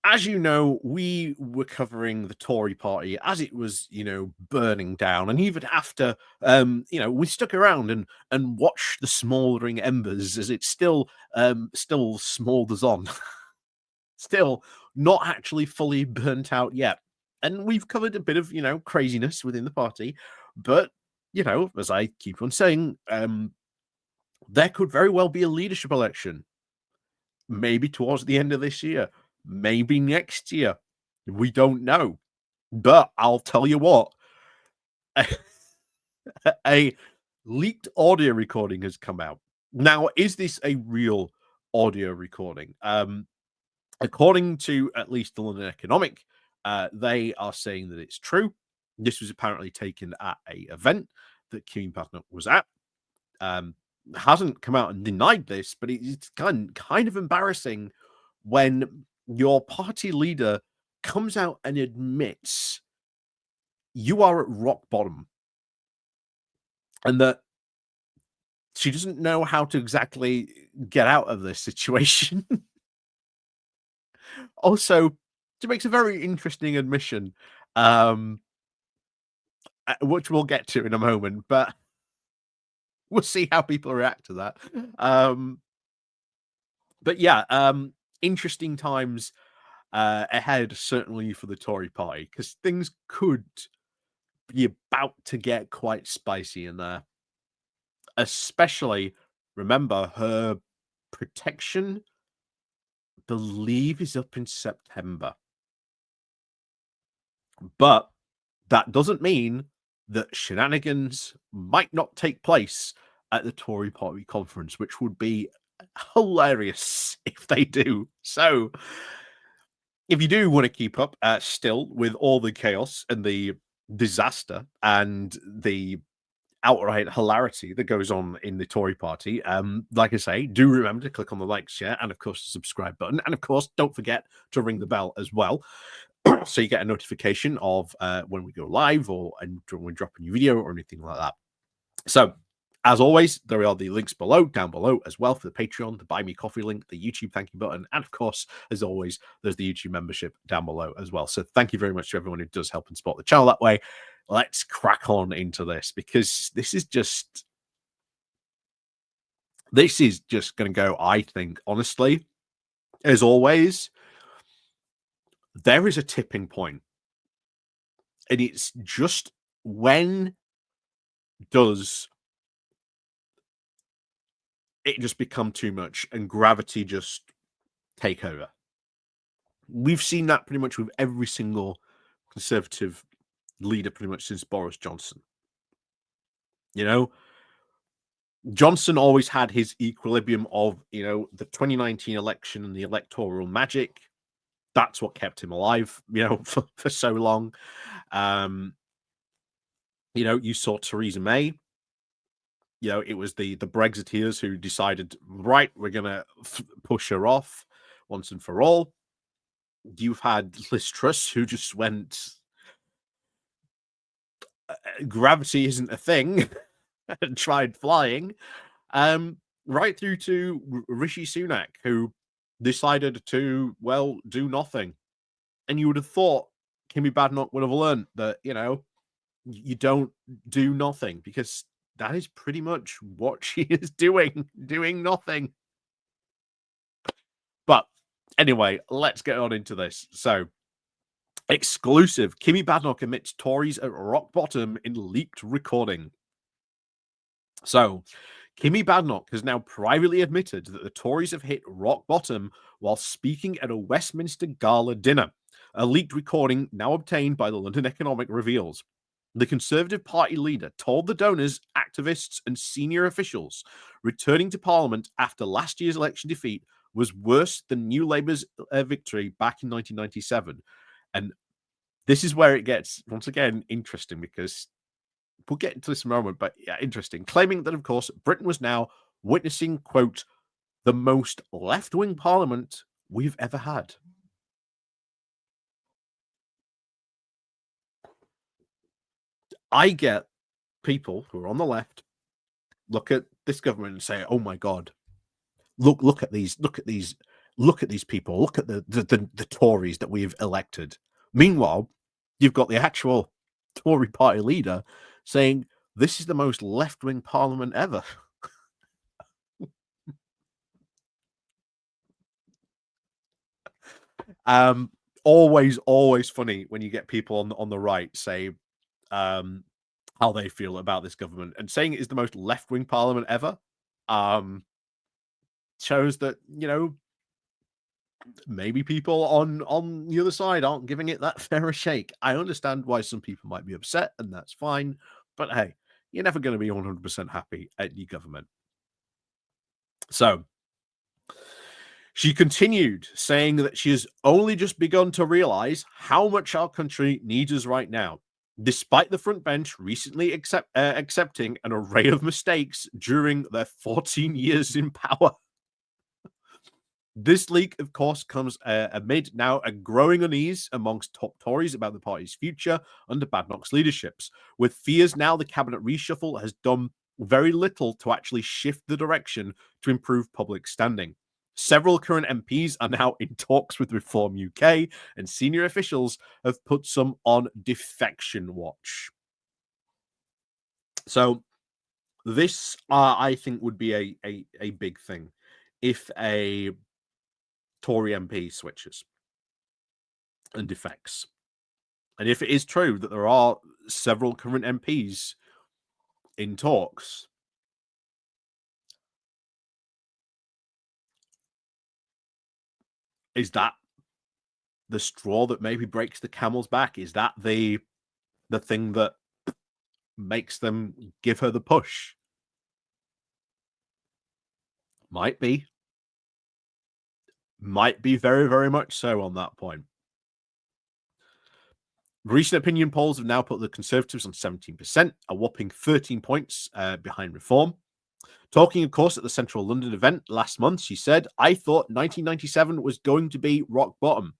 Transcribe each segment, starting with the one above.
as you know, we were covering the Tory party as it was, burning down. And even after, we stuck around and watched the smouldering embers as it still smoulders on, still not actually fully burnt out yet. And we've covered a bit of, craziness within the party. But, as I keep on saying, there could very well be a leadership election, maybe towards the end of this year, maybe next year. We don't know. But I'll tell you what, a leaked audio recording has come out. Now, is this a real audio recording? According to at least the London Economic, they are saying that it's true. This was apparently taken at a event that Kemi Badenoch was at. Hasn't come out and denied this, but it's kind of embarrassing when your party leader comes out and admits you are at rock bottom and that she doesn't know how to exactly get out of this situation. Also, she makes a very interesting admission, which we'll get to in a moment, but we'll see how people react to that. But yeah, interesting times ahead, certainly for the Tory party, because things could be about to get quite spicy in there. Especially, remember, her protection, believe, is up in September. But that doesn't mean that shenanigans might not take place at the Tory party conference, which would be hilarious if they do. So, if you do want to keep up still with all the chaos and the disaster and the outright hilarity that goes on in the Tory party, like I say, do remember to click on the like, share, and of course the subscribe button. And of course, don't forget to ring the bell as well, so you get a notification of when we go live or when we drop a new video or anything like that. So, as always, there are the links down below as well for the Patreon, the Buy Me Coffee link, the YouTube thank you button, and of course, as always, there's the YouTube membership down below as well. So thank you very much to everyone who does help and support the channel that way. Let's crack on into this, because this is just going to go, I think, honestly, as always, there is a tipping point. And it's just, when does it just become too much and gravity just take over? We've seen that pretty much with every single Conservative leader pretty much since Boris Johnson. Johnson always had his equilibrium of, the 2019 election and the electoral magic. That's what kept him alive, for so long. You saw Theresa May. It was the Brexiteers who decided, right, we're going to push her off once and for all. You've had Liz Truss, who just went, gravity isn't a thing, and tried flying. Right through to Rishi Sunak, who decided to, do nothing. And you would have thought Kemi Badenoch would have learned that, you don't do nothing, because that is pretty much what she is doing nothing. But anyway, let's get on into this. So, exclusive: Kemi Badenoch admits Tories at rock bottom in leaked recording. So, Kemi Badenoch has now privately admitted that the Tories have hit rock bottom while speaking at a Westminster gala dinner. A leaked recording now obtained by the London Economic reveals. The Conservative Party leader told the donors, activists, and senior officials returning to Parliament after last year's election defeat was worse than New Labour's victory back in 1997. And this is where it gets, once again, interesting, because we'll get into this in a moment, but yeah, interesting. Claiming that, of course, Britain was now witnessing, quote, the most left-wing parliament we've ever had. I get people who are on the left look at this government and say, "Oh my God, look at these Look at these people. Look at the Tories that we've elected. Meanwhile, you've got the actual Tory party leader saying this is the most left-wing parliament ever. Always funny when you get people on the right say how they feel about this government, and saying it is the most left-wing parliament ever shows that, maybe people on the other side aren't giving it that fair a shake. I understand why some people might be upset, and that's fine. But hey, you're never going to be 100% happy at your government. So she continued saying that she has only just begun to realize how much our country needs us right now, despite the front bench recently accepting an array of mistakes during their 14 years in power. This leak, of course, comes amid now a growing unease amongst top Tories about the party's future under Badenoch's leaderships, with fears now the cabinet reshuffle has done very little to actually shift the direction to improve public standing. Several current MPs are now in talks with Reform UK, and senior officials have put some on defection watch. So this, I think, would be a big thing if a Tory MP switches and defects. And if it is true that there are several current MPs in talks, is that the straw that maybe breaks the camel's back? Is that the thing that makes them give her the push? Might be. Might be very, very much so on that point. Recent opinion polls have now put the Conservatives on 17%, a whopping 13 points behind Reform. Talking, of course, at the Central London event last month, she said, I thought 1997 was going to be rock bottom.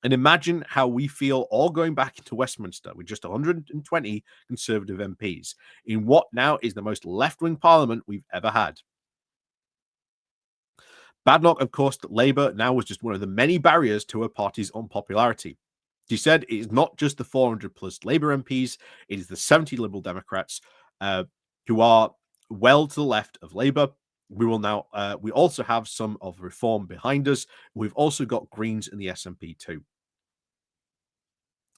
And imagine how we feel all going back into Westminster with just 120 Conservative MPs in what now is the most left-wing parliament we've ever had. Badenoch, of course, that Labour now was just one of the many barriers to her party's unpopularity. She said it is not just the 400 plus Labour MPs, it is the 70 Liberal Democrats who are well to the left of Labour. We will now, we also have some of Reform behind us. We've also got Greens in the SNP too.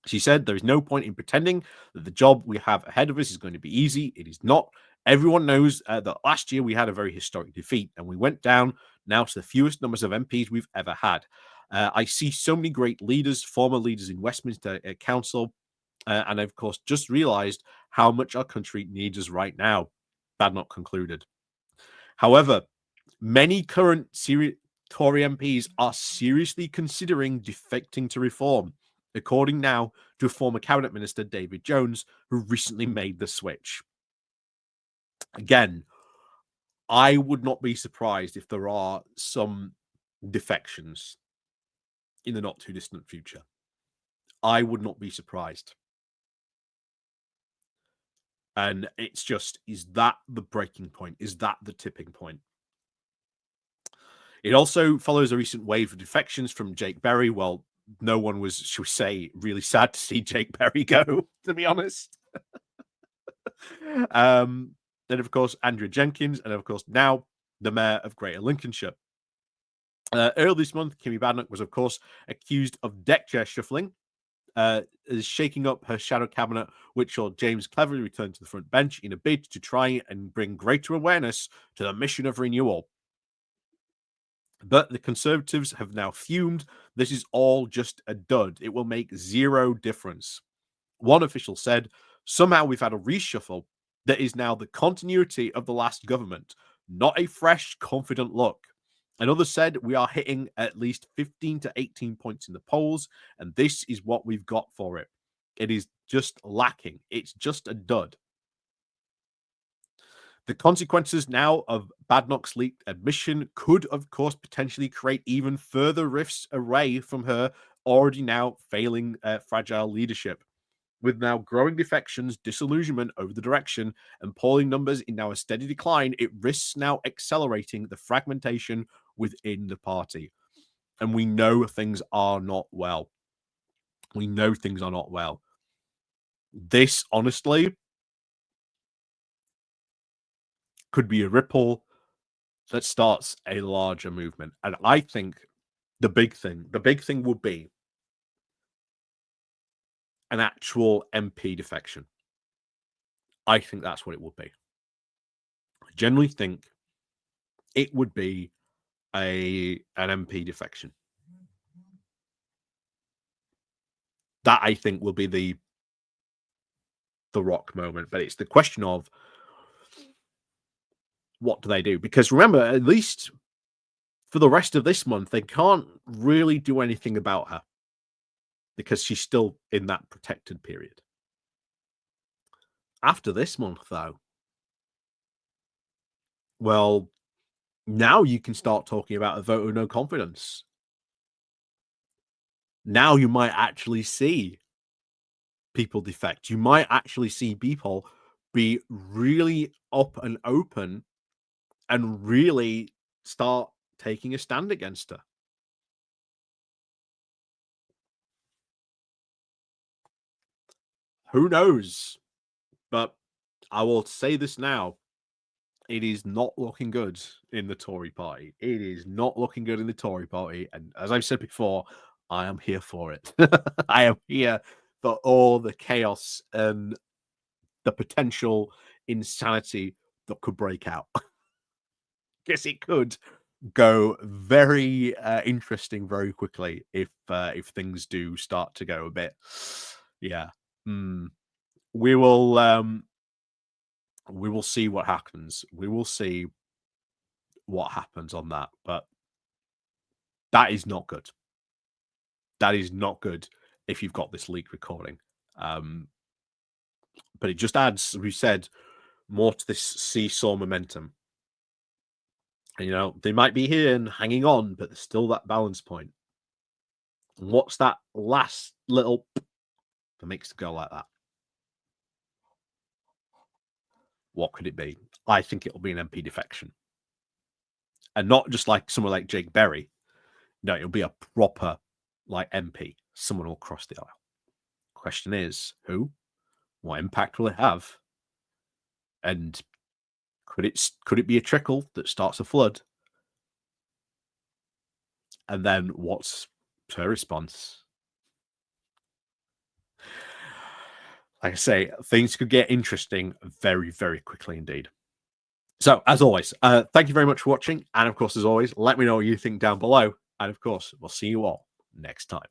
She said there is no point in pretending that the job we have ahead of us is going to be easy. It is not. Everyone knows that last year we had a very historic defeat and we went down now to the fewest numbers of MPs we've ever had. I see so many great leaders, former leaders in Westminster Council, and I've, of course, just realized how much our country needs us right now. Badenoch concluded. However, many current Tory MPs are seriously considering defecting to Reform, according now to former Cabinet Minister David Jones, who recently made the switch. Again, I would not be surprised if there are some defections in the not too distant future. I would not be surprised. And it's just, is that the breaking point? Is that the tipping point? It also follows a recent wave of defections from Jake Berry. Well, no one was, should we say, really sad to see Jake Berry go, to be honest. Then, of course, Andrea Jenkins, and of course, now the Mayor of Greater Lincolnshire. Earlier this month, Kemi Badenoch was, of course, accused of deck chair shuffling, is shaking up her shadow cabinet, which saw James cleverly return to the front bench in a bid to try and bring greater awareness to the mission of renewal. But the Conservatives have now fumed. This is all just a dud. It will make zero difference. One official said, somehow we've had a reshuffle that is now the continuity of the last government, not a fresh, confident look. Another said, we are hitting at least 15 to 18 points in the polls, and this is what we've got for it. It is just lacking. It's just a dud. The consequences now of Badenoch's leaked admission could, of course, potentially create even further rifts away from her already now failing fragile leadership. With now growing defections, disillusionment over the direction, and polling numbers in now a steady decline, it risks now accelerating the fragmentation within the party. And we know things are not well. We know things are not well. This, honestly, could be a ripple that starts a larger movement. And I think the big thing would be an actual MP defection. I think that's what it would be. I generally think it would be an MP defection. That, I think, will be the rock moment. But it's the question of what do they do? Because remember, at least for the rest of this month, they can't really do anything about her because she's still in that protected period. After this month, though, well, now you can start talking about a vote of no confidence. Now you might actually see people defect. You might actually see people be really up and open and really start taking a stand against her. Who knows? But I will say this now. It is not looking good in the Tory party. It is not looking good in the Tory party. And as I've said before, I am here for it. I am here for all the chaos and the potential insanity that could break out. Guess it could go very interesting very quickly if things do start to go a bit. Yeah. We will see what happens. We will see what happens on that. But that is not good. That is not good if you've got this leak recording. But it just adds, as we said, more to this seesaw momentum. And, you know, they might be here and hanging on, but there's still that balance point. And what's that last little that makes it go like that? What could it be? I think it'll be an MP defection. And not just like someone like Jake Berry. No, it'll be a proper like MP. Someone will cross the aisle. Question is, who? What impact will it have? And could it be a trickle that starts a flood? And then what's her response? Like I say, things could get interesting very, very quickly indeed. So, as always, thank you very much for watching. And of course, as always, let me know what you think down below. And of course, we'll see you all next time.